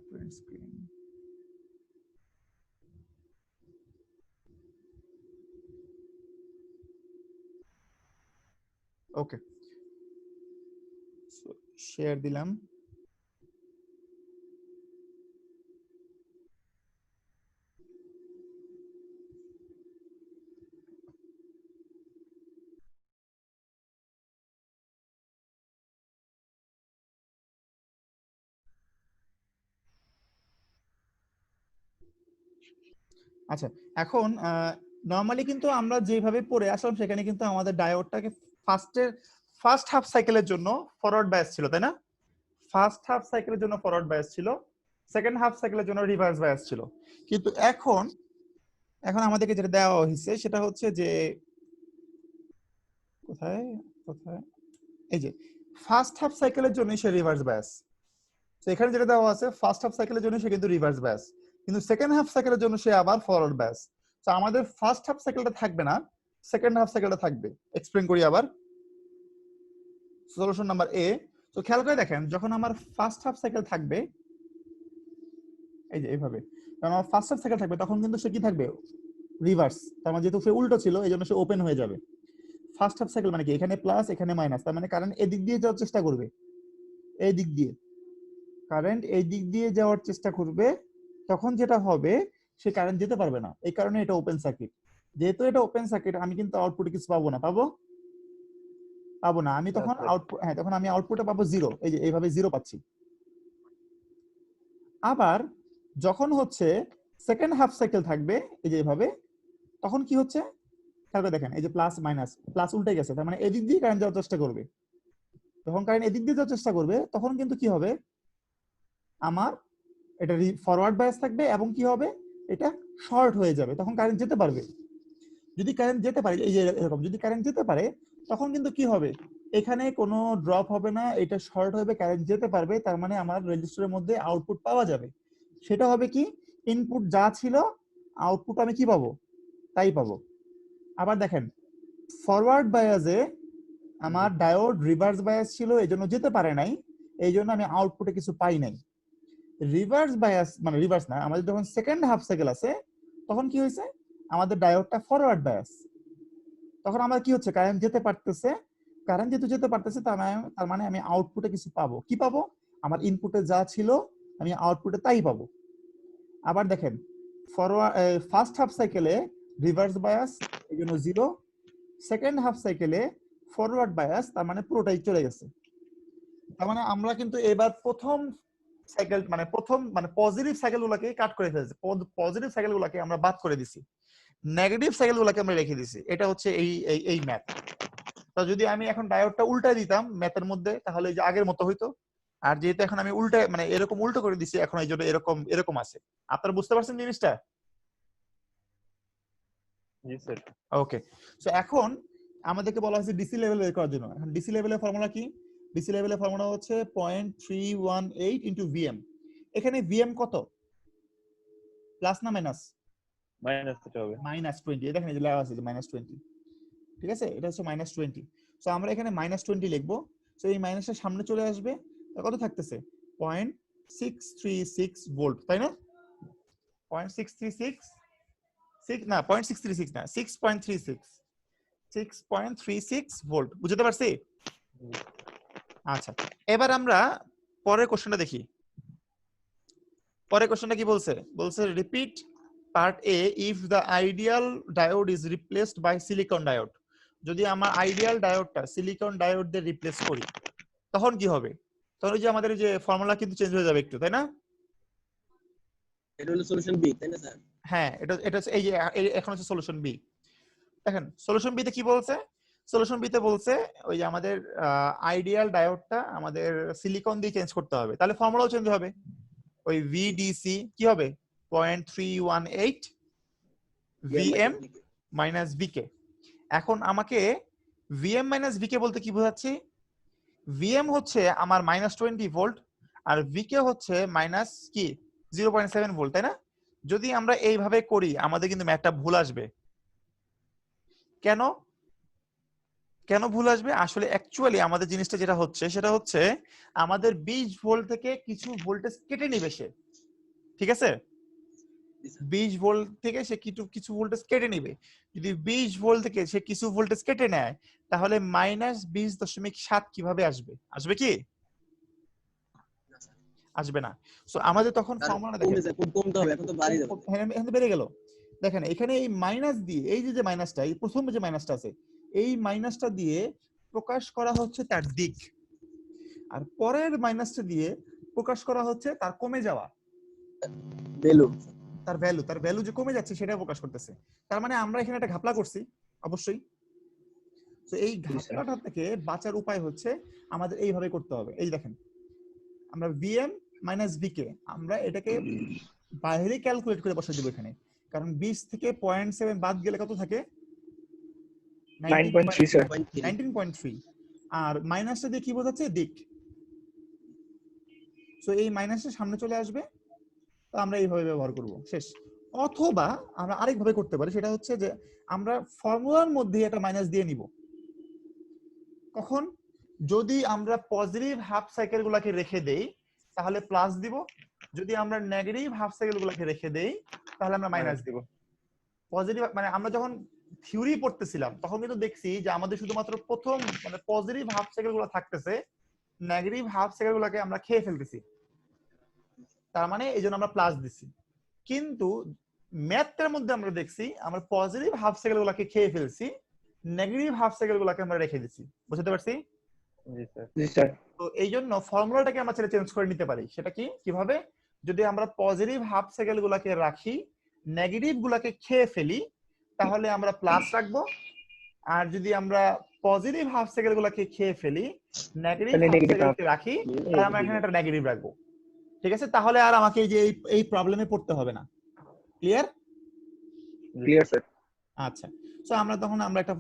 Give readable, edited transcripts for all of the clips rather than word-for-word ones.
Print screen. ওকে, share দিলাম। আচ্ছা, এখন নরমালি কিন্তু আমরা যেভাবে পড়ে আসলাম সেখানে কিন্তু আমাদের ডায়োডটাকে ফার্স্ট হাফ সাইকেলের জন্য ফরওয়ার্ড বায়াস ছিল, তাই না? ফার্স্ট হাফ সাইকেলের জন্য ফরওয়ার্ড বায়াস ছিল, সেকেন্ড হাফ সাইকেলের জন্য রিভার্স বায়াস ছিল। কিন্তু এখন আমাদেরকে যেটা দেওয়া হয়েছে সেটা হচ্ছে যে কোথায় কোথায় এই যে ফার্স্ট হাফ সাইকেলের জন্য সে রিভার্স বায়াস। তো এখানে যেটা দেওয়া আছে ফার্স্ট হাফ সাইকেলের জন্য সে কিন্তু রিভার্স বায়াস, কিন্তু সেকেন্ড হাফ সাইকেলের জন্য সে আবার ফরওয়ার্ড বায়াস। তো আমাদের ফার্স্ট হাফ সাইকেলটা থাকবে না, সেকেন্ড হাফ সাইকেলটা থাকবে। এক্সপ্লেইন করি আবার। Solution number A. তো খেয়াল করে দেখেন, যখন আমার ফার্স্ট হাফ সাইকেল থাকবে এই যে এইভাবে, কারণ আমার ফার্স্ট হাফ সাইকেল থাকবে তখন কিন্তু সে কি থাকবে, রিভার্স। তার মানে যেহেতু সে উল্টো ছিল এই জন্য সে ওপেন হয়ে যাবে। ফার্স্ট হাফ সাইকেল মানে কি, এখানে প্লাস এখানে মাইনাস, তার মানে কারেন্ট এদিক দিয়ে যাওয়ার চেষ্টা করবে, এই দিক দিয়ে কারেন্ট এই দিক দিয়ে যাওয়ার চেষ্টা করবে। তখন যেটা হবে, সে কারেন্ট যেতে পারবে না, এই কারণে এটা ওপেন সার্কিট। যেহেতু এটা ওপেন সার্কিট, আমি কিন্তু আউটপুটে কিছু পাবো না, পাবো না আমি তখন আউটপুট, হ্যাঁ তখন আমি আউটপুটে পাবো জিরো, এই যে এইভাবে জিরো পাচ্ছি। আবার যখন হচ্ছে সেকেন্ড হাফ সাইকেল থাকবে এই যে এইভাবে, তখন কি হচ্ছে তাহলে দেখেন এই যে প্লাস মাইনাস, প্লাস উল্টে গেছে, তার মানে এদিক দিয়ে কারেন্ট যাওয়ার চেষ্টা করবে। যখন কারেন্ট এদিক দিয়ে যাওয়ার চেষ্টা করবে তখন কিন্তু কি হবে, আমার এটা ফরওয়ার্ড বায়াস থাকবে এবং কি হবে, এটা শর্ট হয়ে যাবে, তখন কারেন্ট যেতে পারবে। যদি কারেন্ট যেতে পারে এই যে এরকম, যদি কারেন্ট যেতে পারে তখন কিন্তু কি হবে, এখানে কোনো ড্রপ হবে না, এটা শর্ট হবে, কারেন্ট যেতে পারবে, তার মানে আমার রেজিস্টারের মধ্যে আউটপুট পাওয়া যাবে। সেটা হবে কি, ইনপুট যা ছিল আউটপুট আমি কি পাবো, তাই পাবো। আবার দেখেন, ফরওয়ার্ড বায়াসে আমার ডায়োড রিভার্স বায়াস ছিল, এই জন্য যেতে পারে নাই, এই জন্য আমি আউটপুটে কিছু পাই নাই। রিভার্স বায়াস মানে রিভার্স না, আমাদের যখন সেকেন্ড হাফ সাইকেল আছে তখন কি হয়েছে, আমাদের ডায়োডটা ফরওয়ার্ড বায়াস, তখন আমার কি হচ্ছে, কারেন্ট যেতে পারতেছে। কারেন্ট যেহেতু যেতে পারতেছে তার মানে আমি আউটপুটে কিছু পাবো। কি পাবো, আমার ইনপুটে যা ছিল আমি আউটপুটে তাই পাবো। আবার দেখেন, ফরওয়ার্ড ফার্স্ট হাফ সাইকেলে রিভার্স বায়াস, এই জন্য জিরো। সেকেন্ড হাফ সাইকেলে ফরওয়ার্ড বায়াস, তার মানে পুরোটাই চলে গেছে। তার মানে আমরা কিন্তু এবার প্রথম সাইকেল মানে পজিটিভ সাইকেল গুলাকে কাট করে ফেলেছি, পজিটিভ সাইকেল গুলাকে আমরা বাদ করে দিছি, নেগেটিভ সাইকেল গুলাকে আমরা রেখে দিছি। এটা হচ্ছে এই ম্যাথ। তো যদি আমি এখন ডায়োডটা উল্টাই দিতাম ম্যাথের মধ্যে, তাহলে এই যে আগের মতো হইতো। আর যেহেতু এখন আমি উল্টা মানে এরকম উল্টো করে দিছি, এখন এই জন্য এরকম আছে। আপনারা বুঝতে পারছেন জিনিসটা? জি স্যার। ওকে, সো এখন আমাদেরকে বলা হয়েছে ডিসি লেভেল বের করার জন্য। এখন ডিসি লেভেলের ফর্মুলা কি, ডিসি লেভেলের ফর্মুলা হচ্ছে 0.318 ইনটু ভিএম। এখানে ভিএম কত, প্লাস না মাইনাস? মাইনাস এটা হবে -20। দেখেন এই যে লেখা আছে যে -20, ঠিক আছে, এটা হচ্ছে -20। সো আমরা এখানে -20 লিখবো। সো এই মাইনাসটা সামনে চলে আসবে, কত থাকতেছে 0.636 ভোল্ট, তাই না? 0.636 না 0.636 না 6.36 ভোল্ট, বুঝতে পারছি? আচ্ছা, এবার আমরা পরের কোশ্চেনটা দেখি। পরের কোশ্চেনটা কি বলছে, repeat part A if the ideal diode is replaced by silicon diode. যদি আমার আইডিয়াল ডায়োডটা সিলিকন ডায়োড দিয়ে রিপ্লেস করি তখন কি হবে? তখন ওই যে আমাদের যে ফর্মুলা কিন্তু চেঞ্জ হয়ে যাবে একটু, তাই না? এটা হলো সলিউশন বি, তাই না স্যার? হ্যাঁ, এটা হচ্ছে এই যে এখন হচ্ছে সলিউশন বি। দেখেন সলিউশন বি তে কি বলছে, সলিউশন বি তে বলছে ওই যে আমাদের আইডিয়াল ডায়োডটা আমাদের সিলিকন দিয়ে চেঞ্জ করতে হবে, তাহলে ফর্মুলাও চেঞ্জ হবে। ওই ভিডিসি কি হবে 0.318 ভিএম মাইনাস ভিকে। এখন আমাকে ভিএম মাইনাস ভিকে বলতে কি বোঝাচ্ছি, ভিএম হচ্ছে আমার -20 ভোল্ট আর ভিকে হচ্ছে মাইনাস কি 0.7 ভোল্ট, তাই না? যদি আমরা এইভাবে করি আমাদের কিন্তু ম্যাথটা ভুল আসবে। কেন কেন ভুল আসবে? আসলে অ্যাকচুয়ালি আমাদের জিনিসটা যেটা হচ্ছে সেটা হচ্ছে আমাদের 20 ভোল্ট থেকে কিছু ভোল্টেজ কেটে নেবে সে। ঠিক আছে? জি স্যার 20 ভোল্ট থেকে সে কিছু ভোল্টেজ কেটে নেবে। যদি 20 ভোল্ট থেকে সে কিছু ভোল্টেজ কেটে নেয় তাহলে -20.7 কিভাবে আসবে? আসবে কি? না স্যার আসবে না। সো আমাদের তখন স্যার ফর্মুলা কমে দেখেন। যায় খুব কমতে হবে এখন তো বাড়ি যাবে এখানে বেড়ে গেল। দেখেন এখানে এই মাইনাস দিয়ে এই যে মাইনাসটা, এই প্রথম যে মাইনাসটা আছে, এই মাইনাসটা দিয়ে প্রকাশ করা হচ্ছে তার দিক। আর পরের মাইনাসটা দিয়ে প্রকাশ করা হচ্ছে তার কমে যাওয়া, ভ্যালু তার ভ্যালু যে কমে যাচ্ছে সেটা প্রকাশ করতেছে। তার মানে আমরা এখানে একটা ঘাপলা করছি অবশ্যই। তো এই ঘাপলাটা থেকে বাঁচার উপায় হচ্ছে আমাদের এইভাবে করতে হবে। এই দেখেন আমরা vm vk আমরা এটাকে বাইরে ক্যালকুলেট করে বসে দেব এখানে, কারণ 20 থেকে 0.7 বাদ গেলে কত থাকে? 9.3 স্যার 19.3। আর মাইনাসটা দিয়ে কি বোঝাচ্ছে? দিক। সো এই মাইনাসটা সামনে চলে আসবে, তো আমরা এইভাবে ব্যবহার করব, শেষ। অথবা আমরা আরেকভাবে করতে পারি, সেটা হচ্ছে যে আমরা ফর্মুলার মধ্যে একটা মাইনাস দিয়ে নিব। কখন? যদি আমরা পজিটিভ হাফ সাইকেল গুলাকে রেখে দেই তাহলে প্লাস দিব, যদি আমরা নেগেটিভ হাফ সাইকেল গুলাকে রেখে দেই তাহলে আমরা মাইনাস দিব। পজিটিভ মানে আমরা যখন থিওরি পড়তেছিলাম তখন কিন্তু দেখছি যে আমাদের শুধুমাত্র প্রথম মানে পজিটিভ হাফ সাইকেল গুলো থাকতেছে, নেগেটিভ হাফ সাইকেল গুলাকে আমরা খেয়ে ফেলতেছি, তার মানে এই জন্য আমরা প্লাস দিছি। কিন্তু ম্যাথটার মধ্যে আমরা দেখছি আমরা পজিটিভ হাফ সাইকেল গুলাকে খেয়ে ফেলছি, নেগেটিভ হাফ সাইকেল গুলাকে আমরা রেখে দিছি। বুঝতে পারছি? জি স্যার জি স্যার তো এই জন্য ফর্মুলাটাকে আমরা চেঞ্জ করে নিতে পারি। সেটা কি কিভাবে? যদি আমরা পজিটিভ হাফ সাইকেল গুলাকে রাখি, নেগেটিভ গুলাকে খেয়ে ফেলি তাহলে আমরা প্লাস রাখবো, আর যদি আমরা পজিটিভ হাফ সাইকেল গুলাকে খেয়ে ফেলি, নেগেটিভ তাহলে হাফ negative সাইকেলকে রাখি, তাহলে আমরা এখানে একটা নেগেটিভ রাখবো। ঠিক আছে? তাহলে আর আমাকে এই যে এই প্রবলেমে পড়তে হবে না। ক্লিয়ার? ক্লিয়ার স্যার আচ্ছা, সো আমরা তখন আমরা একটা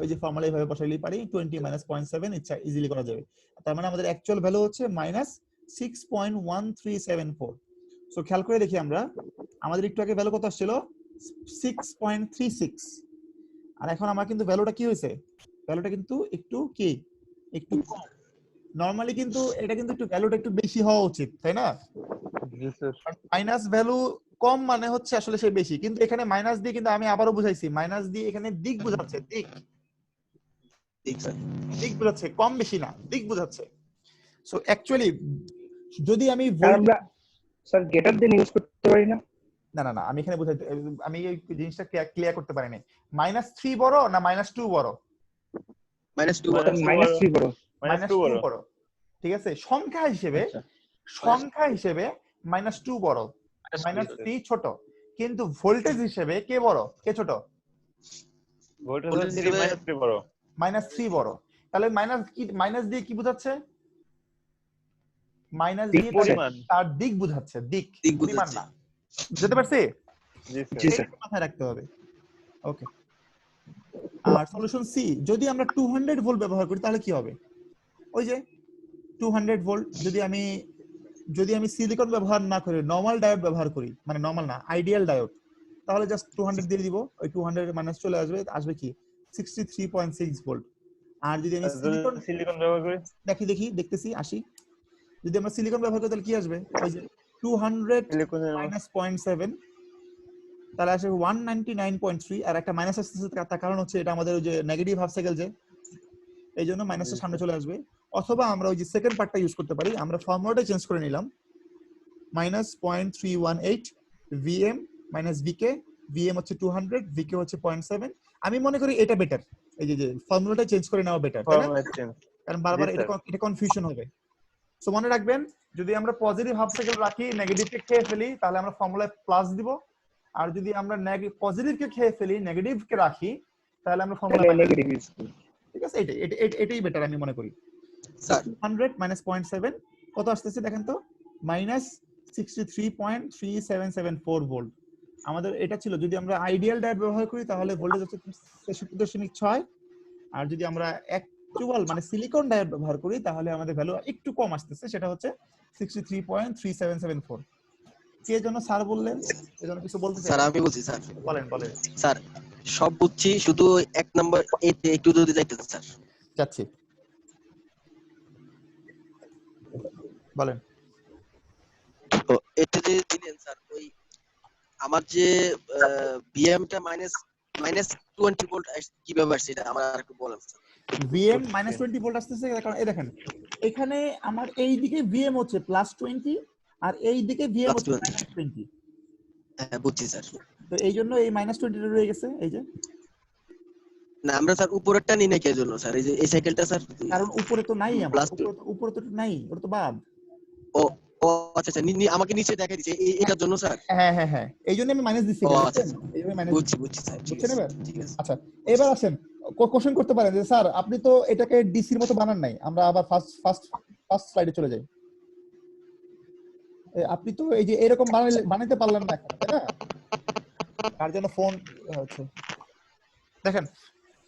এই যে ফর্মুলা এইভাবে বসাইলেই পারি, 20 -0.7 ইচ্ছা ইজিলি করা যাবে। তার মানে আমাদের অ্যাকচুয়াল ভ্যালু হচ্ছে -6.1374। সো খেয়াল করে দেখি আমরা, আমাদের একটু আগে ভ্যালু কত আসছিল? 6.36। আর এখন আমার কিন্তু ভ্যালুটা কি হয়েছে? ভ্যালুটা কিন্তু একটু কি একটু কম। নরমালি কিন্তু এটা কিন্তু একটু ভ্যালুটা একটু বেশি হওয়া উচিত, তাই না? জি স্যার মাইনাস ভ্যালু কম মানে হচ্ছে আসলে সে বেশি, কিন্তু এখানে মাইনাস দিয়ে কিন্তু আমি আবারও বুঝাইছি, মাইনাস দিয়ে এখানে দিক বোঝাচ্ছে, দিক ঠিক স্যার দিক বোঝাচ্ছে, কম বেশি না, দিক বোঝাচ্ছে। সো অ্যাকচুয়ালি যদি আমি স্যার আমরা স্যার গেটার দিয়ে ইউজ করতে পারি না না না না আমি এখানে বুঝাইতে, আমি এই জিনিসটা ক্লিয়ার করতে পারি নাই। -3 বড় না -2 বড়? -2 স্যার -3 বড় -2 বড় বড়। ঠিক আছে, সংখ্যা হিসেবে -2 বড়, -3 ছোট, কিন্তু ভোল্টেজ হিসেবে কে বড় কে ছোট? ভোল্টেজ ভোল্টেজ হচ্ছে হিসেবে -3 বড় -3 বড়। তাহলে মাইনাস দিয়ে কি বোঝাচ্ছে? মাইনাস দিক দিয়ে পরিমাণ তার দিক বোঝাচ্ছে, দিক দিক পরিমাণ বোঝাচ্ছে। না। বুঝতে পারছি? জি জি স্যার স্যার এটা মাথায় রাখতে হবে। ওকে। আর সলিউশন সি, যদি আমরা 200 ভোল্ট ব্যবহার করি তাহলে কি হবে? ওই যে 200 ভোল্ট, যদি আমি সিলিকন ব্যবহার না করে নরমাল ডায়োড ব্যবহার করি, মানে নরমাল না আইডিয়াল ডায়োড, তাহলে জাস্ট 200 দিয়ে দিব, ওই 200 মাইনাস চলে আসবে কি 63.6 ভোল্ট। আর যদি আমি সিলিকন ব্যবহার করি দেখতেছি আসি, যদি আমরা সিলিকন ব্যবহার করি তাহলে কি আসবে? ওই যে 200 সিলিকনের মাইনাস 0.7, তাহলে আসে 199.3। আর একটা মাইনাস আসতেছে, তার কারণ হচ্ছে এটা আমাদের ওই যে নেগেটিভ হাফ সাইকেল, যে এই জন্য মাইনাসটা সামনে চলে আসবে। অথবা আমরা ওই যে সেকেন্ড পার্টটা ইউজ করতে পারি, আমরা ফর্মুলাটা চেঞ্জ করে নিলাম, -0.318 vm vk, vm হচ্ছে 200, vk হচ্ছে 0.7। আমি মনে করি এটা বেটার, এই যে ফর্মুলাটা চেঞ্জ করে নেওয়া বেটার, তাই না? ফরম্যাট চেঞ্জ কারণ বারবার জি, স্যার। এটা কনফিউশন হবে। সো মনে রাখবেন, যদি আমরা পজিটিভ হাফ সাইকেল রাখি, নেগেটিভকে খেয়ে ফেলি, তাহলে আমরা ফর্মুলায় প্লাস দিব। আর যদি আমরা পজিটিভকে খেয়ে ফেলি, নেগেটিভকে রাখি, তাহলে আমরা ফর্মুলায় তাহলে মাইনাস। নেগেটিভ ইউজ করি ঠিক আছে, এটাই বেটার আমি মনে করি। স্যার 200 -0.7 কত আসতেছে দেখেন তো? -63.3774 ভোল্ট। আমাদের এটা ছিল, যদি আমরা আইডিয়াল ডায়োড ব্যবহার করি তাহলে ভোল্টেজ হচ্ছে 63.6। আর যদি আমরা অ্যাকচুয়াল মানে সিলিকন ডায়োড ব্যবহার করি তাহলে আমাদের ভ্যালু একটু কম আসতেছে, সেটা হচ্ছে 63.3774। কে জন্য স্যার বললেন? এজন্য কিছু বলতে স্যার চাই? আমি বলছি স্যার বলেন। স্যার সব বুঝছি শুধু 1 নাম্বার এতে একটু যদি যাইতেন স্যার যাচ্ছি, বলেন। তো এটা যে দিলেন স্যার, ওই আমার যে বিএমটা মাইনাস 20 ভোল্ট কিভাবে আসছে এটা আমার আর একটু বলেন স্যার। ভিএম -20 ভোল্ট আসতেছে, কারণ এই দেখেন এখানে আমার এই দিকে ভিএম হচ্ছে +20 আর এই দিকে ভিএম হচ্ছে +20 -20। হ্যাঁ বুঝছি স্যার। তো এই জন্য এই -20 টা রয়ে গেছে এই যে, না আমরা স্যার উপরেরটা নিই না কি জন্য স্যার, এই যে এই সাইকেলটা স্যার কারণ উপরে তো নাই আমার, প্লাস উপরে তো নাই, ওটা তো বাদ। ও ও আচ্ছা আচ্ছা, আমাকে নিচে দেখাই দিছে এটার জন্য স্যার। হ্যাঁ হ্যাঁ হ্যাঁ, এই জন্য আমি মাইনাস দিচ্ছি, ও আচ্ছা বুঝছেন? এই জন্য মাইনাস বুঝছি দিচ্ছি, বুঝছি স্যার, ঠিক বুঝছেন আছে এবার? ঠিক আছে। আচ্ছা, এবার আসেন কোশ্চেন করতে পারেন যে স্যার আপনি তো এটাকে ডিসির মতো বানান নাই, আমরা আবার ফার্স্ট স্লাইডে চলে যাই। আপনি তো এই যে এরকম বানাইতে পারলেন না এখন, তাই না? তার জন্য ফোন হচ্ছে, দেখেন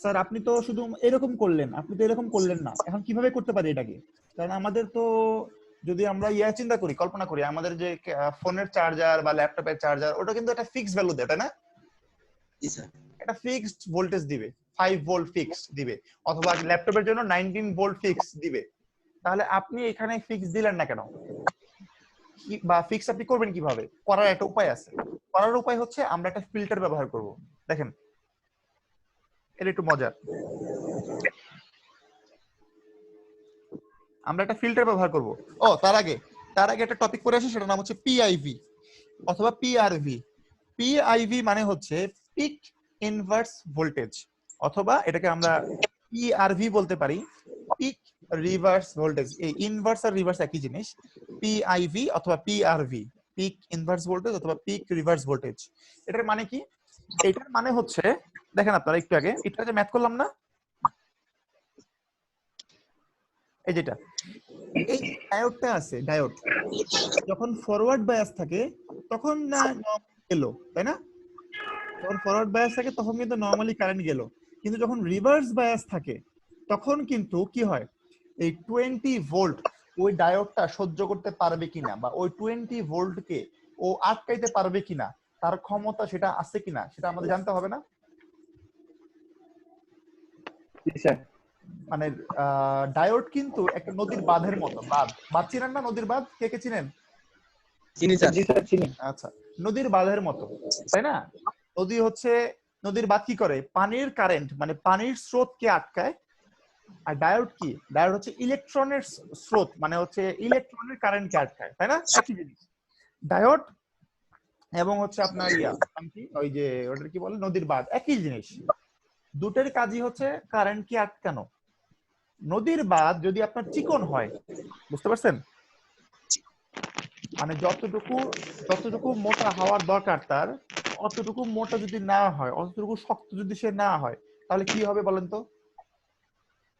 স্যার আপনি তো শুধু এরকম করলেন, আপনি তো এরকম করলেন না, এখন কিভাবে করতে পারি এটাকে? কারণ আমাদের তো যদি আমরা চিন্তা করি, কল্পনা করি, আমাদের যে ফোনের চার্জার বা ল্যাপটপের চার্জার, ওটা কিন্তু একটা ফিক্সড ভ্যালু দেয়, তাই না? জি স্যার। একটা ফিক্সড ভোল্টেজ দিবে, 5 ভোল্ট ফিক্সড দিবে, অথবা ল্যাপটপের জন্য 19 ভোল্ট ফিক্সড দিবে। তাহলে আপনি এখানে ফিক্স দিলেন না কেন? বা ফিক্স আপনি করবেন কিভাবে? করার একটা উপায় আছে। করার উপায় হচ্ছে আমরা একটা ফিল্টার ব্যবহার করব। দেখেন এটা একটু মজার। আমরা একটা ফিল্টার ব্যবহার করব। তার আগে একটা টপিক পড়ে আসি, সেটার নাম হচ্ছে পিআইভি অথবা পিআরভি। পিআইভি মানে হচ্ছে পিক ইনভার্স ভোল্টেজ, অথবা এটাকে আমরা পিআরভি বলতে পারি, পিক রিভার্স ভোল্টেজ। এই ইনভার্স আর রিভার্স একই জিনিস। পিআইভি অথবা পিআরভি, পিক ইনভার্স ভোল্টেজ অথবা পিক রিভার্স ভোল্টেজ। এটার মানে কি? এটার মানে হচ্ছে, দেখেন আপনারা একটু আগে যে ম্যাথ করলাম না, এই যেটা, এই ডায়োডটা আছে, ডায়োড যখন ফরওয়ার্ড বায়াস থাকে তখন না গেল, তাই না? যখন ফরওয়ার্ড বায়াস থাকে তখন কিন্তু নরমালি কারেন্ট গেল, কিন্তু যখন রিভার্স বায়াস থাকে তখন কিন্তু কি হয়, এই 20 ভোল্ট ওই ডায়োডটা সহ্য করতে পারবে কিনা, বা ওই 20 ভোল্টকে ও আটকাইতে পারবে কিনা, তার ক্ষমতা সেটা আছে কিনা, সেটা আমাদের জানতে হবে না? জি স্যার। মানে ডায়োড কিন্তু একটা নদীর বাঁধের মতো। বাঁধ চিনেন না? নদীর বাঁধ কে কে চিনেন? চিনি স্যার। জি স্যার চিনি। আচ্ছা, নদীর বাঁধের মতো, তাই না? নদীর বাঁধ কি করে? পানির কারেন্ট মানে পানির স্রোতকে আটকায়। আর ডায়োড কি? ডায়োড হচ্ছে ইলেকট্রনের স্রোত, মানে হচ্ছে ইলেকট্রনের কারেন্টকে আটকায়, তাই না? একই জিনিস ডায়োড এবং হচ্ছে আপনার ওই যে ওটা কি বলে, নদীর বাঁধ, একই জিনিস। দুটোর কাজই হচ্ছে কারেন্টকে আটকানো। নদীর বাঁধ যদি আপনার চিকন হয়, বুঝতে পারছেন? মানে যতটুকু মোটা হওয়ার দরকার তার, অতটুকু মোটা যদি না হয়, অতটুকু শক্ত যদি সে না হয়, তাহলে কি হবে বলেন তো?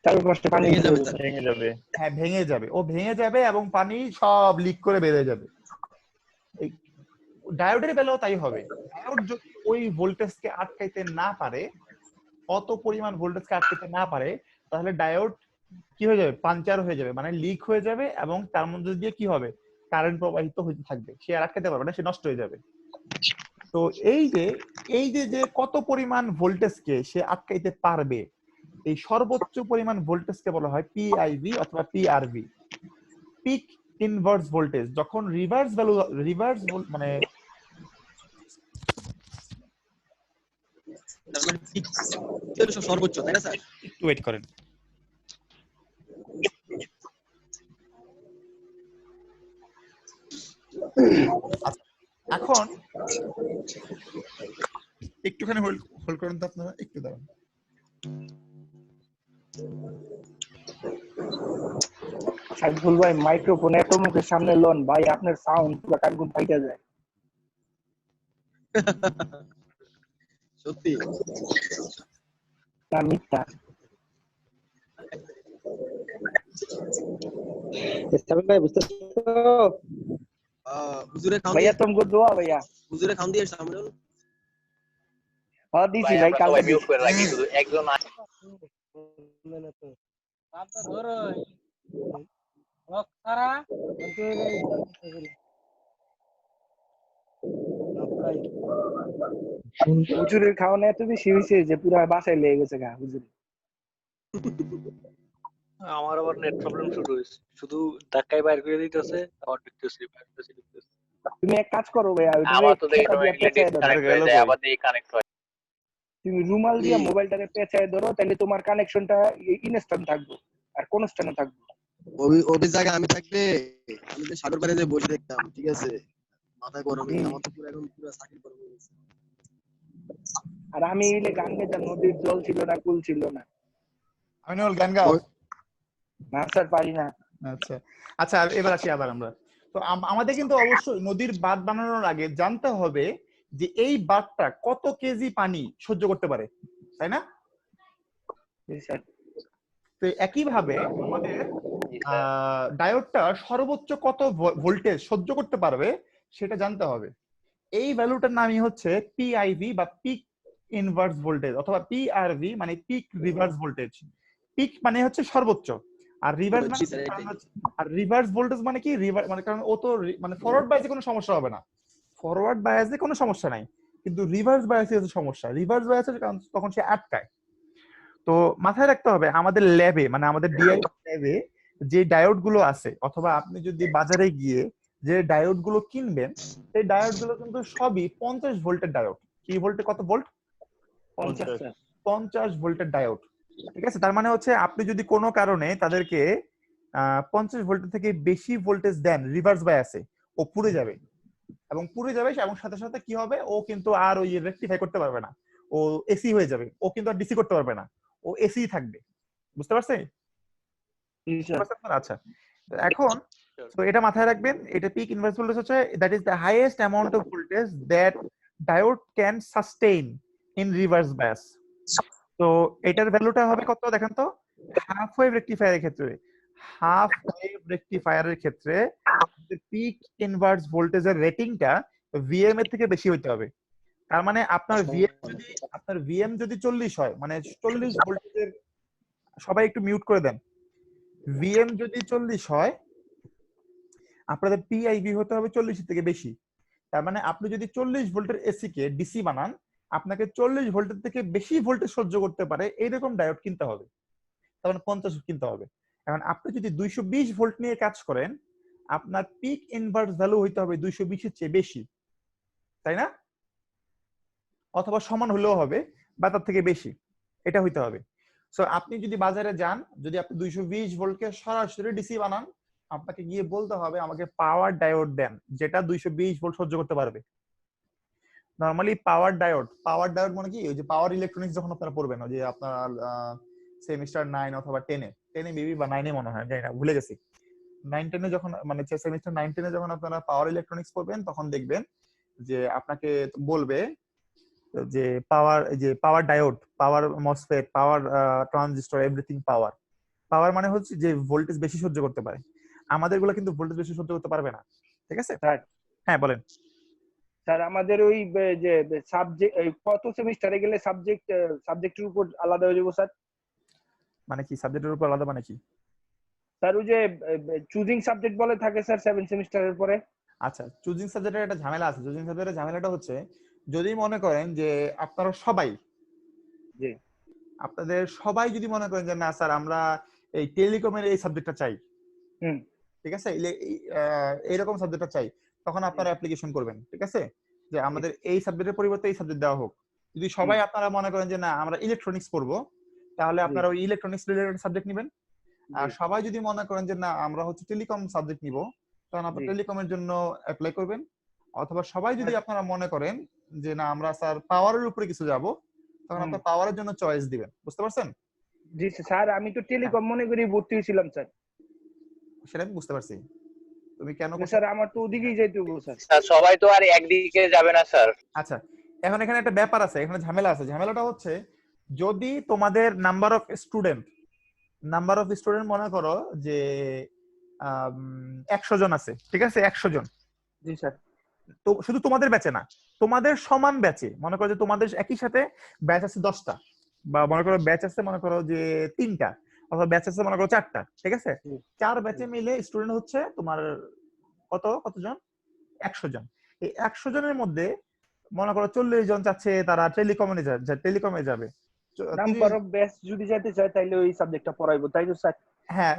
চারপাশে পানি ভেঙে যাবে ঢুকে স্যার। যাবে। ভেঙে যাবে। হ্যাঁ, ভেঙে যাবে, ও ভেঙে যাবে এবং পানি সব লিক করে বেরিয়ে যাবে। এই ডায়োডের বেলাও তাই হবে। ডায়োড যদি ওই ভোল্টেজকে আটকাইতে না পারে, অত পরিমাণ ভোল্টেজকে আটকাইতে না পারে, তাহলে ডায়োড কি হয়ে যাবে? পাঞ্চার হয়ে যাবে, মানে লিক হয়ে যাবে, এবং তার মধ্যে দিয়ে কি হবে? কারেন্ট প্রবাহিত হতে থাকবে, সে আর আটকাতে পারবে না, সে নষ্ট হয়ে যাবে। তো এই যে কত পরিমাণ ভোল্টেজকে সে আটকাইতে পারবে, এই সর্বোচ্চ পরিমাণ ভোল্টেজকে বলা হয় পিআইভি অথবা পিআরভি, পিক ইনভার্স ভোল্টেজ। যখন রিভার্স মানে তার মানে ঠিক সর্বোচ্চ, তাই না স্যার? একটু ওয়েট করেন। আচ্ছা, এখন একটুখানি হোল্ড করেন তো, আপনারা একটু দাঁড়ান। সাইফুল ভাই মাইক্রোফোন এত মুখের সামনে লন ভাই, আপনার সাউন্ড পুরো কানকুন ফাইটা যায়। সত্যি না মিথ্যা। সাবির ভাই বুঝতেছো? হুজুরে খাওন ভাইয়া দিয়ে, তুমকো দোয়া ভাইয়া। হুজুরে খাওন দিয়ে সামনে হ্যাঁ দিছি ভাই ভাই, আমরা কালকে সবাই মিউট করে রাখি, শুধু একজন হুজুরের খাওয়ানো এত বেশি হয়েছে যে পুরো বাসায় লেগে গেছে গা হুজুর। আমার আবার নেট প্রবলেম শুরু হয়েছে, শুধু ধাক্কায় বাইর করে দিতেছে, আবার ঢুকতেছে, বাইর করতেছে, ঢুকতেছে। তুমি এক কাজ করো ভাইয়া, আবার তো দেখি খেপা দিয়ে পেঁচায় ধরো। ডিসকানেক্ট হয়ে গেল যায়, কই? আবার দেখি কানেক্ট হয়। তুমি রুমাল দিয়ে মোবাইলটাকে পেঁচায় ধরো, তাহলে তোমার কানেকশনটা ইনস্ট্যান্ট থাকবে আর কনস্ট্যান্ট থাকবে। ওই জায়গায় আমি থাকলে আমি যে সাগর পাড়ে বসে দেখতাম, ঠিক আছে, মাথা গরম হয়ে আমার তো পুরো এখন পুরো সাকিব গরম হয়ে গেছে। আর আমি এলে গান গেতাম, নদীর জল ছিল না, কুল ছিল না। আমিনুল গান গাও। না স্যার, পারি না। আচ্ছা আচ্ছা, এবার আসি আবার আমরা। তো আমাদের কিন্তু অবশ্যই নদীর বাঁধ বানানোর আগে জানতে হবে যে এই বাঁধটা কত কেজি পানি সহ্য করতে পারে, তাই না? তো একই ভাবে আমাদের ডায়োডটা সর্বোচ্চ কত ভোল্টেজ সহ্য করতে পারবে সেটা জানতে হবে। এই ভ্যালুটার নামই হচ্ছে পিআইভি বা পিক ইনভার্স ভোল্টেজ, অথবা পিআরভি মানে পিক রিভার্স ভোল্টেজ। পিক মানে হচ্ছে সর্বোচ্চ, আর রিভার্স ভোল্টেজ মানে কি, মানে কারণ ও তো মানে ফরওয়ার্ড বায়াসে কোনো সমস্যা হবে না, ফরওয়ার্ড বায়াসে কোনো সমস্যা নাই, কিন্তু রিভার্স বায়াসে হচ্ছে সমস্যা। রিভার্স বায়াসে কারণ তখন সে আটকায়। তো মাথায় রাখতে হবে আমাদের ল্যাবে, মানে আমাদের ডিআই ল্যাবে যে ডায়োড গুলো আছে, অথবা আপনি যদি বাজারে গিয়ে যে ডায়োড গুলো কিনবেন, সেই ডায়োড গুলো কিন্তু সবই 50 ভোল্টের ডায়োড। কি ভোল্টে, কত ভোল্ট? 50 ভোল্টের ডায়োড। ঠিক আছে, তার মানে হচ্ছে আপনি যদি কোনো কারণে তাদেরকে 50 ভোল্টের থেকে বেশি ভোল্টেজ দেন রিভার্স বায়াসে, ও পুড়ে যাবে, এবং পুড়ে যাবে, এবং সাথে সাথে কি হবে, ও কিন্তু আর ওই রেকটিফাই করতে পারবে না, ও এসি হয়ে যাবে, ও কিন্তু আর ডিসি করতে পারবে না, ও এসি থাকবে। বুঝতে পারছেন? আচ্ছা, এখন তো এটা মাথায় রাখবেন, এটা পিক ইনভার্স ভোল্টেজ হচ্ছে that is the highest amount of voltage that diode can sustain in reverse bias. তো এটার ভ্যালুটা হবে কত দেখেন তো। হাফ ওয়েভ রেকটিফায়ারের ক্ষেত্রে, হাফ ওয়েভ রেকটিফায়ারের ক্ষেত্রে পিক ইনভার্স ভোল্টেজের রেটিংটা ভিএম এর থেকে বেশি হইতে হবে। তার মানে আপনার ভিএম যদি 40 হয়, মানে 40 ভোল্টেজের, সবাই একটু মিউট করে দেন, ভিএম যদি 40 হয়, আপনাদের পিআইভি হতে হবে 40 থেকে বেশি। তার মানে আপনি যদি 40 ভোল্টের এসি কে ডিসি বানান, আপনাকে 40 ভোল্টের থেকে বেশি ভোল্টেজ সহ্য করতে পারে এইরকম ডায়োড কিনতে হবে, তার মানে 50 কিনতে হবে। এখন আপনি যদি 220 ভোল্ট নিয়ে কাজ করেন, আপনার পিক ইনভার্স ভ্যালু হইতে হবে 220 এর চেয়ে বেশি, তাই না? অথবা সমান হলেও হবে বা তার থেকে বেশি, এটা হইতে হবে। সো আপনি যদি বাজারে যান, যদি আপনি 220 ভোল্টকে সরাসরি ডিসি বানান, আপনাকে গিয়ে বলতে হবে আমাকে পাওয়ার ডায়োড দেন যেটা 220 ভোল্ট সহ্য করতে পারবে। নরমালি পাওয়ার ডায়োড মানে কি, ওই যে পাওয়ার ইলেকট্রনিক্স যখন আপনারা পড়বেন, ওই যে আপনার সেমিস্টার 9 অথবা 10 মেবি বা 9 মনে হয়, জানি না, ভুলে গেছি। 9-10 যখন, মানে সেমিস্টার 9-10 যখন আপনারা পাওয়ার ইলেকট্রনিক্স পড়বেন, তখন দেখবেন যে আপনাকে বলবে যে পাওয়ার ডায়োড, পাওয়ার মসফেট, পাওয়ার ট্রানজিস্টর, এভরিথিং পাওয়ার মানে হচ্ছে যে ভোল্টেজ বেশি সহ্য করতে পারে। আমাদেরগুলো কিন্তু ভোল্টেজ বেশি সহ্য করতে পারবে না, ঠিক আছে? হ্যাঁ বলেন স্যার। আমাদের ওই যে সাবজেক্ট কত সেমিস্টারে গেলে সাবজেক্টের উপর আলাদা হয়ে যাবো স্যার? মানে কি সাবজেক্টের উপর আলাদা মানে কি স্যার? ওই যে চুজিং সাবজেক্ট বলে থাকে স্যার 7 সেমিস্টারের পরে। আচ্ছা, চুজিং সাবজেক্টের একটা ঝামেলা আছে। চুজিং সাবজেক্টের ঝামেলাটা হচ্ছে, যদি মনে করেন যে আপনারা সবাই, জি, আপনাদের সবাই যদি মনে করেন যে না স্যার আমরা এই টেলিকমের এই সাবজেক্টটা চাই, ঠিক আছে, এইরকম সাবজেক্টটা চাই, তখন আপনারা অ্যাপ্লিকেশন করবেন, ঠিক আছে, যে আমাদের এই সাবজেক্টের পরিবর্তে এই সাবজেক্ট দেওয়া হোক। যদি সবাই আপনারা মনে করেন যে না আমরা ইলেকট্রনিক্স পড়বো, তাহলে আপনারা ওই ইলেকট্রনিক্স রিলেটেড সাবজেক্ট নেবেন। আর সবাই যদি মনে করেন যে না আমরা হচ্ছে টেলিকম সাবজেক্ট নিব, তখন আপনারা টেলিকমের জন্য অ্যাপ্লাই করবেন। অথবা সবাই যদি আপনারা মনে করেন যে না আমরা স্যার পাওয়ারের উপরে কিছু যাব, তখন আপনারা পাওয়ারের জন্য চয়েস দিবেন। বুঝতে পারছেন? জি স্যার, আমি তো টেলিকম মনে করি ভর্তি হয়েছিলাম স্যার। সেটা আমি বুঝতে পারছি, তুমি কেন স্যার আমার তো ওদিকেই যাইতে হবে স্যার। স্যার সবাই তো আর একদিকে যাবে না স্যার। আচ্ছা, এখন এখানে একটা ব্যাপার আছে, এখানে ঝামেলা আছে। ঝামেলাটা হচ্ছে, যদি তোমাদের নাম্বার অফ স্টুডেন্ট মনে করো যে 100 জন আছে, ঠিক আছে, 100 জন, জি স্যার, তো শুধু তোমাদের ব্যাচে না, তোমাদের সমান ব্যাচে, মনে করো যে তোমাদের একই সাথে ব্যাচ আছে 10টা, বা মনে করো ব্যাচ আছে মনে করো যে 3টা, অথবা ব্যাচ আছে মনে করো 4টা, ঠিক আছে, 4 ব্যাচে মিলে স্টুডেন্ট হচ্ছে তোমার কতজন? 100 জন। এই 100 জনের মধ্যে মনে করো 40 জন চাচ্ছে তারা টেলিকমে যাবে। নাম্বার অফ ব্যাচ যদি যেতে চায় তাইলে ওই সাবজেক্টটা পড়াইবো, তাই তো স্যার? হ্যাঁ,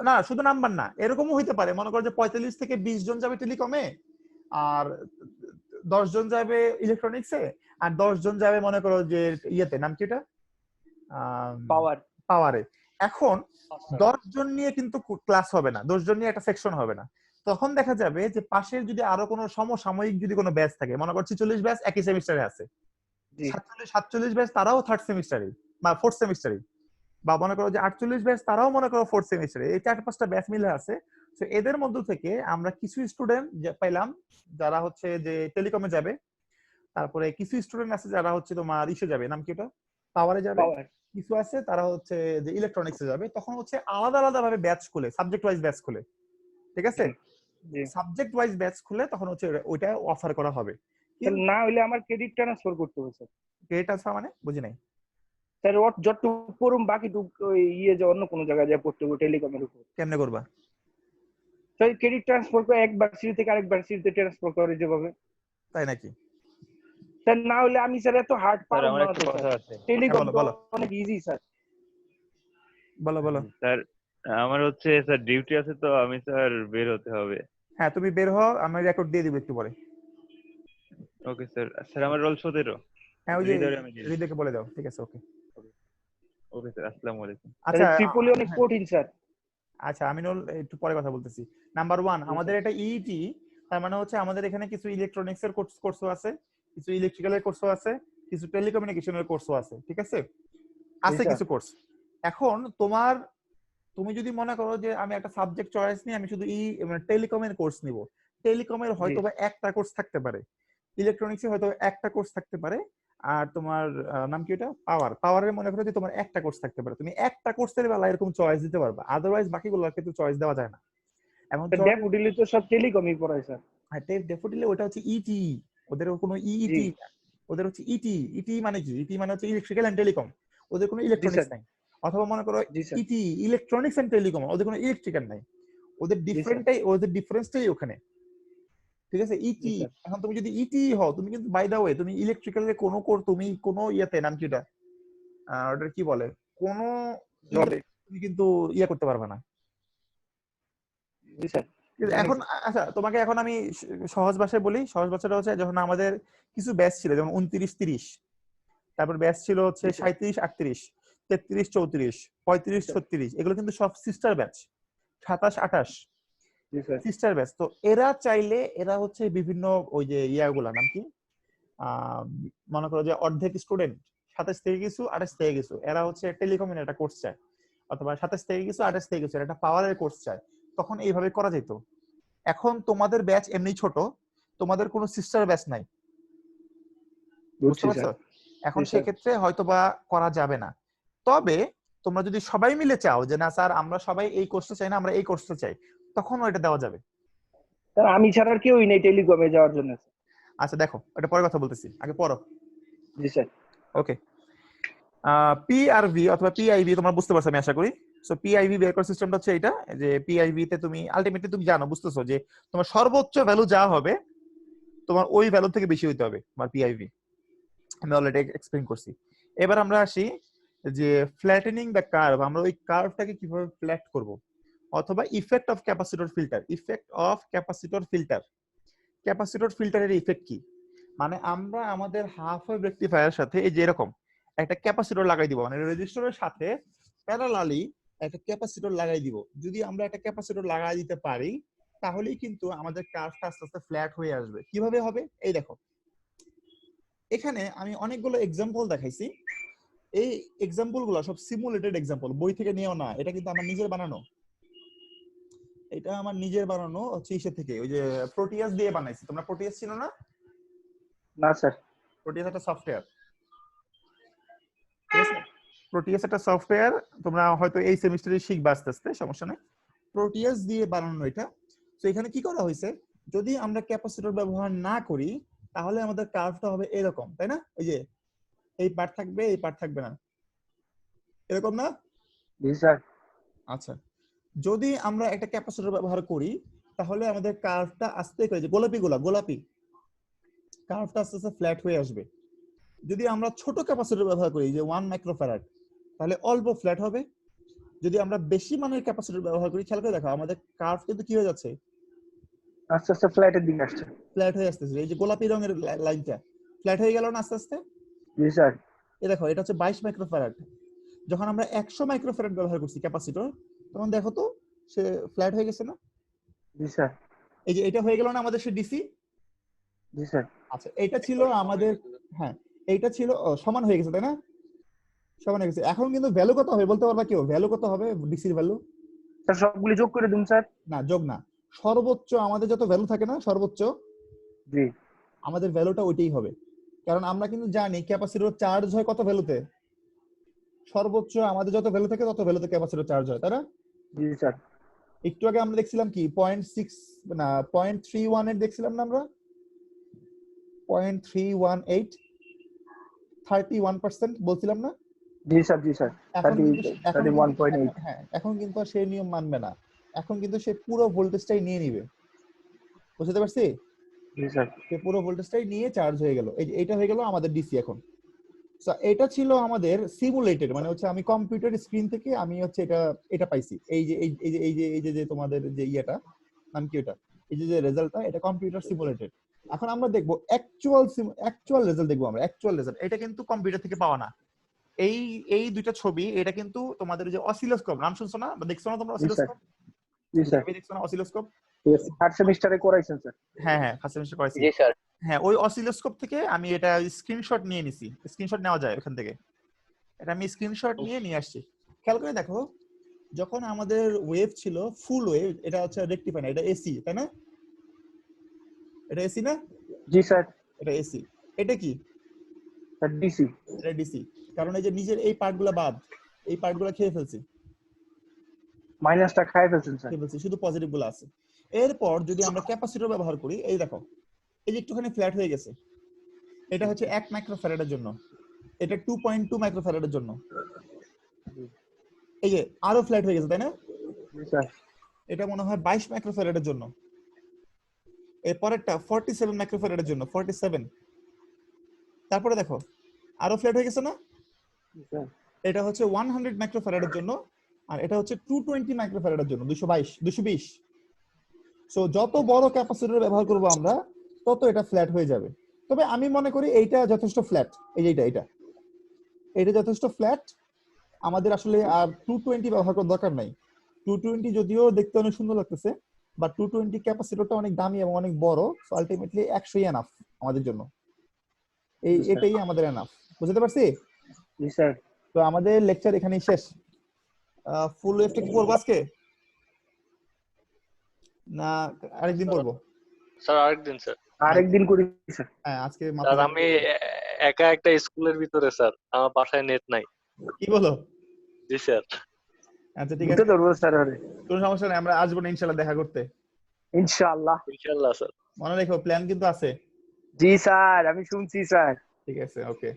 না শুধু নাম্বার না, এরকমও হইতে পারে, মনে করো যে 45 থেকে 20 জন যাবে টেলিকমে, আর 10 জন যাবে ইলেকট্রনিক্সে, আর 10 জন যাবে মনে করো যে ইয়েতে, নাম কি এটা, পাওয়ার পাওয়ারে। এখন 10 জন নিয়ে কিন্তু ক্লাস হবে না, 10 জন নিয়ে একটা সেকশন হবে না। তখন দেখা যাবে যে পাশের যদি আরো কোনো সমসাময়িক যদি কোনো ব্যাচ থাকে, মনে করো 46 ব্যাচ একই সেমিস্টারে আছে, 47 ব্যাচ তারাও থার্ড সেমিস্টারে বা ফোর্থ সেমিস্টারে, বা মনে করো যে 48 ব্যাচ তারাও মনে করো ফোর্থ সেমিস্টারে, এই 4-5টা ব্যাচ মিলে আছে। তো এদের মধ্য থেকে আমরা কিছু স্টুডেন্ট পাইলাম যারা হচ্ছে যে টেলিকমে যাবে, তারপরে কিছু স্টুডেন্ট আছে যারা হচ্ছে তোমার ইসে যাবে, নাম কি ওটা, পাওয়ারে যাবে, পাওয়ার কিছু আছে তারা হচ্ছে যে ইলেকট্রনিক্সে যাবে। তখন হচ্ছে আলাদা আলাদা ভাবে ব্যাচ খুলে, সাবজেক্ট ওয়াইজ ব্যাচ খুলে, ঠিক আছে, জি। সাবজেক্ট ওয়াইজ ব্যাচ খুলে তখন হচ্ছে ওইটা অফার করা হবে। তাহলে না হইলে আমার ক্রেডিট ট্রান্সফার করতে হবে স্যার। ক্রেডিট ট্রান্সফার মানে বুঝি নাই। স্যার ওর যতটুকু পড়ুম বাকিটুকু ওই ইয়ে যে অন্য কোনো জায়গায় যায় পড়তে হবে টেলিকমের উপর। কেমনে করবা? তো এই ক্রেডিট ট্রান্সফার করে এক ভার্সিটি থেকে আরেক ভার্সিটিতে ট্রান্সফার করে যেভাবে, তাই নাকি? স্যার না হলে আমি স্যার এত হার্ড স্যার পারবো আমার না একটা তো কথা স্যার। আছে। টেলিকম বলো, তো বলো। অনেক ইজি স্যার। বলো বলো। স্যার আমার হচ্ছে স্যার ডিউটি আছে, তো আমি স্যার বের হতে হবে। হ্যাঁ তুমি বের হও, আমি রেকর্ড দিয়ে দিব একটু পরে। Okay sir. স্যার আমার রোল 17। হ্যাঁ ওই যে হৃদয়ের আমি দিয়ে দিই। হৃদয়কে বলে দাও, ঠিক আছে, ওকে। ওকে স্যার, আসসালামু আলাইকুম। আচ্ছা ট্রিপলি অনেক হ্যাঁ, কঠিন স্যার। আচ্ছা আমিনুল একটু পরে কথা বলতেছি। নাম্বার 1 আমাদের এটা ইইটি, তার মানে হচ্ছে আমাদের এখানে কিছু ইলেকট্রনিক্স এর কোর্সও আছে, কিছু ইলেকট্রিক্যাল এর কোর্সও আছে, কিছু টেলিকমিউনিকেশনের কোর্সও আছে, ঠিক আছে, আছে কিছু কোর্স। এখন তুমি যদি মনে করো যে আমি একটা সাবজেক্ট চয়েস নিয়ে আমি শুধু মানে টেলিকমের কোর্স নিব, টেলিকমের হয়তো বা একটা কোর্স থাকতে পারে, ইলেকট্রনিক্সে হয়তো একটা কোর্স থাকতে পারে, আর তোমার নাম কি এটা, পাওয়ারের মনে করো যে তোমার একটা কোর্স থাকতে পারে, তুমি একটা কোর্সের বেলা এরকম চয়েস দিতে পারবা, আদারওয়াইজ বাকিগুলোর ক্ষেত্রে চয়েস দেওয়া যায় না। এখন ডেফোডিলি তো সব টেলিকমই পড়ায় স্যার। ডেফিনেটলি ওটা হচ্ছে ইটি, ওদের কোনো ইইটি, ওদের হচ্ছে ইটি। ইটি মানে কি? ইটি মানে হচ্ছে ইলেকট্রিক্যাল এন্ড টেলিকম, ওদের কোনো ইলেকট্রনিক্স নাই। অথবা মনে করো ইটি ইলেকট্রনিক্স এন্ড টেলিকম, ওদের কোনো ইলেকট্রিক্যাল নাই, ওদের ডিফারেন্সটাই ওখানে, ঠিক আছে, ইটি। এখন তুমি যদি ইটি হও, তুমি কিন্তু বাই দা ওয়ে তুমি ইলেকট্রিক্যালের তুমি কোনো ইয়েতে, নাম কি ওটা, ওটা কি বলে, কোনো তুমি কিন্তু ইয়ে করতে পারবে না। এখন আচ্ছা তোমাকে এখন আমি সহজ ভাষায় বলি, সহজ ভাষাটা হচ্ছে যখন আমাদের কিছু ব্যাচ ছিল, যেমন 29-30, তারপর ব্যাচ ছিল হচ্ছে 37-38, 33-34, 35-36, এগুলো কিন্তু সব সিস্টার ব্যাচ, 27-28 সিস্টার ব্যাচ। তো এরা চাইলে এরা হচ্ছে বিভিন্ন ওই যে ইয়াগুলা, নাম কি, মনে করো যে অর্ধেক স্টুডেন্ট 27 থেকে কিছু 28 থেকে কিছু, এরা হচ্ছে টেলিকমের একটা কোর্স চায়, অথবা 27 থেকে কিছু 28 থেকে কিছু একটা পাওয়ারের কোর্স চায়, তখন এইভাবে করা যেত। এখন তোমাদের ব্যাচ এমনি ছোট, তোমাদের কোনো সিস্টার ব্যাচ নাই, বুঝতে পারছো? এখন সেক্ষেত্রে হয়তোবা করা যাবে না। তবে তোমরা যদি সবাই মিলে চাও যে না স্যার আমরা সবাই এই কোর্সটা চাই না, আমরা এই কোর্সটা চাই, তখন ওইটা দেওয়া যাবে। আমি ছাড়া আর কেউই নেই টেলিকমে যাওয়ার জন্য। আচ্ছা দেখো, এটা পরে কথা বলতেছি, আগে পড়ো। জি স্যার। ওকে, পিআরভি অথবা পিআইভি তোমরা বুঝতে পারছো আমি আশা করি। সো পিআইভি বের করার সিস্টেমটা হচ্ছে এটা, যে পিআইভি তে তুমি আলটিমেটলি তুমি জানো, বুঝতেছো যে তোমার সর্বোচ্চ ভ্যালু যা হবে তোমার ওই ভ্যালু থেকে বেশি হইতে হবে তোমার পিআইভি, আমি অলরেডি এক্সপ্লেইন করছি। এবার আমরা আসি যে ফ্ল্যাটেনিং দ্য কার্ভ, আমরা ওই কার্ভটাকে কিভাবে ফ্ল্যাট করব, অথবা effect of capacitor filter. Effect of capacitor filter, capacitor ফিল্টারের ইফেক্ট কি? মানে আমরা আমাদের হাফ ওয়েভ রেকটিফায়ারের সাথে এই যে এরকম একটা ক্যাপাসিটর লাগাই দিব, মানে রেজিস্টরের সাথে প্যারালালি একটা ক্যাপাসিটর লাগাই দিব। যদি আমরা একটা ক্যাপাসিটর লাগাই দিতে পারি তাহলেই কিন্তু আমাদের কার্ভটা আস্তে আস্তে ফ্ল্যাট হয়ে আসবে। কিভাবে হবে? এই দেখো, এখানে আমি অনেকগুলো এক্সাম্পল দেখাইছি, এই এক্সাম্পল গুলো সব সিমুলেটেড এক্সাম্পল, বই থেকে নিয়েও না, এটা কিন্তু আমার নিজের বানানো, এটা আমার নিজের বানানো হচ্ছে ইসে থেকে, ওই যে প্রোটিয়াস দিয়ে বানাইছি। তোমরা প্রোটিয়াস ছিল না? না স্যার। প্রোটিয়াস একটা সফটওয়্যার, ঠিক আছে, প্রোটিয়াস একটা সফটওয়্যার, তোমরা হয়তো এই সেমিস্টারে শিখবে আস্তে আস্তে, সমস্যা নেই। প্রোটিয়াস দিয়ে বানানো এটা। তো এখানে কি করা হয়েছে, যদি আমরা ক্যাপাসিটর ব্যবহার না করি তাহলে আমাদের কার্ভটা হবে এরকম, তাই না? এই যে এই পার্ট থাকবে, এই পার্ট থাকবে না, এরকম না? জি স্যার। আচ্ছা, যদি আমরা একটা ক্যাপাসিটর ব্যবহার করি তাহলে আমাদের কার্ভটা আস্তে করে, যে গোলাপি কার্ভটা আস্তে আস্তে ফ্ল্যাট হয়ে আসবে। যদি আমরা ছোট ক্যাপাসিটর ব্যবহার করি, যে 1 মাইক্রোফ্যারাড, তাহলে অল্প ফ্ল্যাট হবে। যদি আমরা বেশি মানের ক্যাপাসিটর ব্যবহার করি, খেয়াল করে দেখো আমাদের কার্ভ কিন্তু কি হয়ে যাচ্ছে, আস্তে আস্তে ফ্ল্যাটের দিকে আসছে। ফ্ল্যাট হয়ে আসতেছে, এই যে গোলাপি রঙের লাইনটা ফ্ল্যাট হয়ে গেল না আস্তে আস্তে। জি স্যার। এই দেখো এটা হচ্ছে 22 মাইক্রোফ্যারাড। যখন আমরা 100 মাইক্রোফ্যারাড ব্যবহার করছি ক্যাপাসিটর, তখন দেখো তো সে ফ্ল্যাট হয়ে গেছে না? জি স্যার। এই যে এটা হয়ে গেল না আমাদের সে ডিসি। জি স্যার। আচ্ছা এটা ছিল আমাদের, হ্যাঁ এইটা ছিল সমান হয়ে গেছে তাই না? সমান হয়ে গেছে। এখন কিন্তু ভ্যালু কত হবে বলতে পারবা কেউ? ভ্যালু কত হবে ডিসির ভ্যালু? স্যার সবগুলি যোগ করে দিন স্যার। না যোগ না, সর্বোচ্চ আমাদের যত ভ্যালু থাকে না সর্বোচ্চ, জি আমাদের ভ্যালুটা ওইটাই হবে। কারণ আমরা কিন্তু জানি ক্যাপাসিটর চার্জ হয় কত ভ্যালুতে, সর্বোচ্চ আমাদের যত ভ্যালু থাকে তত ভ্যালুতে ক্যাপাসিটর চার্জ হয়, তাই না? জি স্যার। একটু আগে আমরা দেখছিলাম কি 0.6 না 0.31 এর দেখছিলাম না আমরা, 0.318 31% বলছিলাম না? জি স্যার। জি স্যার। এখন কিন্তু 31.8। হ্যাঁ এখন কিন্তু আর সেই নিয়ম মানবে না, এখন কিন্তু সে পুরো ভোল্টেজটাই নিয়ে নিবে, বুঝতে পারছি? জি স্যার। সে পুরো ভোল্টেজটাই নিয়ে চার্জ হয়ে গেল। এই যে এটা হয়ে গেল আমাদের ডিসি এখন। সো এটা ছিল আমাদের সিমুলেটেড, মানে হচ্ছে আমি কম্পিউটার স্ক্রিন থেকে আমি হচ্ছে এটা পাইছি। এই যে এই যে তোমাদের যে ইয়েটা নাম কি, এটা এই যে রেজাল্টটা, এটা কম্পিউটার সিমুলেটেড। এখন আমরা দেখবো অ্যাকচুয়াল রেজাল্ট দেখবো আমরা, অ্যাকচুয়াল রেজাল্ট। এটা কিন্তু কম্পিউটার থেকে পাওয়া না। এই দুইটা ছবি, এটা কিন্তু তোমাদের যে অসিলোস্কোপ নাম শুনছো না বা দেখছো না তোমরা? জি স্যার। অসিলোস্কোপ জি স্যার। দেখছো না অসিলোস্কোপ? থার্ড সেমিস্টারে করাইছেন স্যার। হ্যাঁ হ্যাঁ ফার্স্ট সেমিস্টার করাইছি। জি স্যার। হ্যাঁ ওই অসিলোস্কোপ থেকে আমি এটা স্ক্রিনশট নিয়ে নিছি। স্ক্রিনশট নেওয়া যায় ওখান থেকে, এটা আমি স্ক্রিনশট নিয়ে আসছি। খেয়াল করে দেখো, যখন আমাদের ওয়েভ ছিল ফুল ওয়েভ, এটা হচ্ছে রেকটিফায়ার, এটা এসি তাই না? এটা এসি না? জি স্যার। এটা এসি। এটা কি? Sir DC. এটা ডিসি। কারণ এই যে নিজের এই পার্টগুলো বাদ, এই পার্টগুলো খেয়ে ফেলছি, মাইনাসটা খাই ফেলছেন স্যার। শুধু পজিটিভ গুলো আছে। এরপর যদি আমরা ক্যাপাসিটর ব্যবহার করি, এই দেখো এই যে একটুখানি ফ্ল্যাট হয়ে গেছে, এটা হচ্ছে 1 মাইক্রোফ্যারাডের জন্য, এটা 2.2 মাইক্রোফ্যারাডের জন্য, এই যে আরো ফ্ল্যাট হয়ে গেছে তাই না? জি স্যার। এটা মনে হয় 22 মাইক্রোফ্যারাডের জন্য, এর পরেরটা 47 মাইক্রোফ্যারাডের জন্য, 47। তারপরে দেখো আরো ফ্ল্যাট হয়ে গেছে না? জি স্যার। এটা হচ্ছে 100 মাইক্রোফ্যারাডের জন্য, আর এটা হচ্ছে 220 মাইক্রোফ্যারাডের জন্য, 220। সো যত বড় ক্যাপাসিটর ব্যবহার করব আমরা, তত এটা ফ্ল্যাট হয়ে যাবে। তবে আমি মনে করি এইটা যথেষ্ট ফ্ল্যাট, এই যে এটা যথেষ্ট ফ্ল্যাট। আমাদের আসলে আর 220 ব্যবহার করার দরকার নাই। 220 যদিও দেখতে অনেক সুন্দর লাগতেছে, বাট 220 ক্যাপাসিটরটা অনেক দামি এবং অনেক বড়, সো আলটিমেটলি 100ই এনাফ আমাদের জন্য। এটাই আমাদের এনাফ, বুঝতে পারছি? জি স্যার। তো আমাদের লেকচার এখানেই শেষ। ফুল ওয়েভটা কি করবো আজকে না আরেকদিন পড়বো? স্যার আরেকদিন স্যার। আরেকদিন করি স্যার। হ্যাঁ আজকে স্যার আমি একা একটা স্কুলের ভিতরে স্যার, আমার বাসায় নেট নাই। কি বলো? জি স্যার। আচ্ছা ঠিক বুঝতে আছে, ধরবো স্যার। আরে কোনো সমস্যা নেই, আমরা আসবো না ইনশাআল্লাহ দেখা করতে। ইনশাআল্লাহ। ইনশাআল্লাহ স্যার। মনে রেখো প্ল্যান কিন্তু আছে। জি স্যার, আমি শুনছি স্যার। ঠিক আছে ওকে।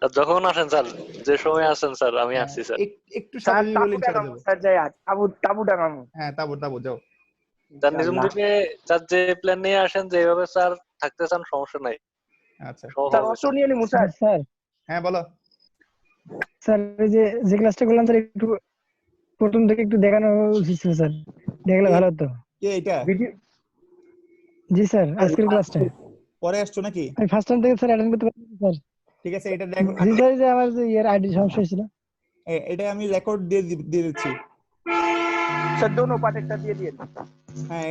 আর যখন আসেন স্যার, যে সময় আসেন স্যার, আমি আসছি স্যার। একটু স্যার স্বাভাবিক তাবু বলে ইনশাআল্লাহ টাঙাবো যাবো। স্যার, যাই তাবু টাঙাবো। হ্যাঁ তাবো যাও। স্যার নিজম দ্বীপে স্যার যে প্ল্যান নিয়ে আসেন, যেভাবে স্যার থাকতে চান, সমস্যা নাই। আচ্ছা স্যার অস্ত্র নিয়ে নিবো স্যার। স্যার হ্যাঁ বলো। স্যার এই যে ক্লাসটা করলাম স্যার, একটু প্রথম থেকে একটু দেখানো উচিত ছিল স্যার, দেখলে ভালো হতো। কে এটা? ভিডিও। জি স্যার, আজকের ক্লাসটা পরে আসছো নাকি? আমি ফার্স্ট টাইম থেকে স্যার অ্যাটেন্ড করতে পারিনি স্যার। ঠিক আছে এটা দেখো, জি স্যার, যে আমার যে আইডি সমস্যা হয়েছিল। এটা আমি রেকর্ড দিয়ে দিচ্ছি। স্যার দোনো পার্টেরটা দিয়ে দিন। হ্যাঁ